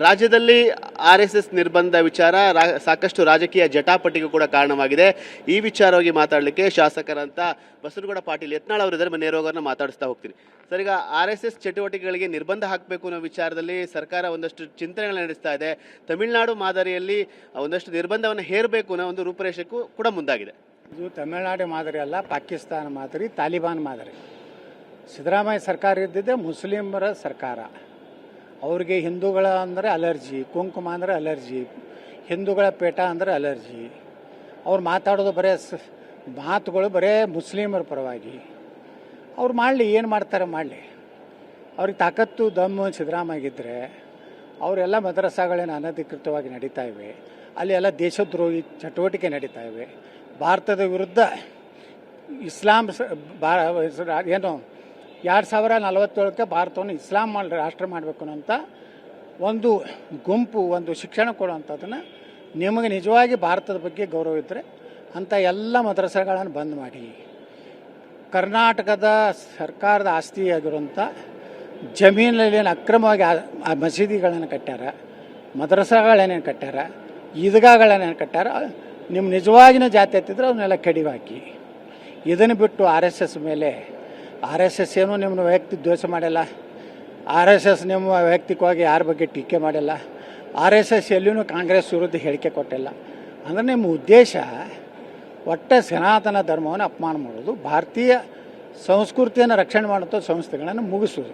ರಾಜ್ಯದಲ್ಲಿ RSS ನಿರ್ಬಂಧ ವಿಚಾರ ಸಾಕಷ್ಟು ರಾಜಕೀಯ ಜಟಾಪಟಿಗೂ ಕೂಡ ಕಾರಣವಾಗಿದೆ. ಈ ವಿಚಾರವಾಗಿ ಮಾತಾಡಲಿಕ್ಕೆ ಶಾಸಕರಂತ ಬಸನಗೌಡ ಪಾಟೀಲ್ ಯತ್ನಾಳ್ ಅವರಿದ್ದಾರೆ. ನೇರವಾಗಿ ಮಾತಾಡಿಸ್ತಾ ಹೋಗ್ತೀನಿ. ಸರ್, ಈಗ RSS ಚಟುವಟಿಕೆಗಳಿಗೆ ನಿರ್ಬಂಧ ಹಾಕಬೇಕು ಅನ್ನೋ ವಿಚಾರದಲ್ಲಿ ಸರ್ಕಾರ ಒಂದಷ್ಟು ಚಿಂತನೆಗಳನ್ನು ನಡೆಸ್ತಾ ಇದೆ. ತಮಿಳುನಾಡು ಮಾದರಿಯಲ್ಲಿ ಒಂದಷ್ಟು ನಿರ್ಬಂಧವನ್ನು ಹೇರಬೇಕು ಅನ್ನೋ ಒಂದು ರೂಪರೇಷೆಗೂ ಕೂಡ ಮುಂದಾಗಿದೆ. ಇದು ತಮಿಳುನಾಡು ಮಾದರಿ ಅಲ್ಲ, ಪಾಕಿಸ್ತಾನ ಮಾದರಿ, ತಾಲಿಬಾನ್ ಮಾದರಿ. ಸಿದ್ದರಾಮಯ್ಯ ಸರ್ಕಾರ ಇದ್ದಿದ್ದೆ ಮುಸ್ಲಿಮರ ಸರ್ಕಾರ. ಅವ್ರಿಗೆ ಹಿಂದೂಗಳ ಅಂದರೆ ಅಲರ್ಜಿ, ಕುಂಕುಮ ಅಂದರೆ ಅಲರ್ಜಿ, ಹಿಂದೂಗಳ ಪೇಟ ಅಂದರೆ ಅಲರ್ಜಿ. ಅವ್ರು ಮಾತಾಡೋದು ಮಾತುಗಳು ಬರೇ ಮುಸ್ಲಿಮರ ಪರವಾಗಿ. ಅವ್ರು ಮಾಡಲಿ, ಏನು ಮಾಡ್ತಾರೆ ಮಾಡಲಿ. ಅವ್ರಿಗೆ ತಾಕತ್ತು ದಮ್ಮು ಸಿದ್ದರಾಮಯ್ಯಗಿದ್ದರೆ ಅವರೆಲ್ಲ ಮದ್ರಸಾಗಳೇನು ಅನಧಿಕೃತವಾಗಿ ನಡೀತಾ ಇವೆ, ಅಲ್ಲಿ ಎಲ್ಲ ದೇಶದ್ರೋಹಿ ಚಟುವಟಿಕೆ ನಡೀತಾ ಇವೆ. ಭಾರತದ ವಿರುದ್ಧ ಇಸ್ಲಾಂ ಏನು 2047ಕ್ಕೆ ಭಾರತವನ್ನು ಇಸ್ಲಾಂ ರಾಷ್ಟ್ರ ಮಾಡಬೇಕು ಅನ್ನೋಂಥ ಒಂದು ಗುಂಪು, ಒಂದು ಶಿಕ್ಷಣ ಕೊಡುವಂಥದ್ದನ್ನು, ನಿಮಗೆ ನಿಜವಾಗಿ ಭಾರತದ ಬಗ್ಗೆ ಗೌರವ ಇದ್ದರೆ ಅಂಥ ಎಲ್ಲ ಮದ್ರಸಾಗಳನ್ನು ಬಂದ್ ಮಾಡಿ, ಕರ್ನಾಟಕದ ಸರ್ಕಾರದ ಆಸ್ತಿಯಾಗಿರುವಂಥ ಜಮೀನಲ್ಲಿ ಏನು ಅಕ್ರಮವಾಗಿ ಆ ಮಸೀದಿಗಳನ್ನು ಕಟ್ಟ್ಯಾರ, ಮದ್ರಸಾಗಳೇನೇನು ಕಟ್ಟ್ಯಾರ, ಈದ್ಗಾಗಳೇನೇನು ಕಟ್ಟ್ಯಾರ, ನಿಮ್ಮ ನಿಜವಾಗಿನ ಜಾತಿ ಹತ್ತಿದ್ರೆ ಅವನ್ನೆಲ್ಲ ಕಡಿವಾಕಿ. ಇದನ್ನು ಬಿಟ್ಟು RSS ಮೇಲೆ, RSS ಏನೂ ನಿಮ್ಮನ್ನು ವೈಯಕ್ತಿಕ ದ್ವೇಷ ಮಾಡಿಲ್ಲ, RSS ನಿಮ್ಮ ವೈಯಕ್ತಿಕವಾಗಿ ಯಾರ ಬಗ್ಗೆ ಟೀಕೆ ಮಾಡಿಲ್ಲ, RSS ಎಲ್ಲಿಯೂ ಕಾಂಗ್ರೆಸ್ ವಿರುದ್ಧ ಹೇಳಿಕೆ ಕೊಟ್ಟಿಲ್ಲ. ಅಂದರೆ ನಿಮ್ಮ ಉದ್ದೇಶ ಒಟ್ಟು ಸನಾತನ ಧರ್ಮವನ್ನು ಅಪಮಾನ ಮಾಡೋದು, ಭಾರತೀಯ ಸಂಸ್ಕೃತಿಯನ್ನು ರಕ್ಷಣೆ ಮಾಡುವಂಥ ಸಂಸ್ಥೆಗಳನ್ನು ಮುಗಿಸೋದು.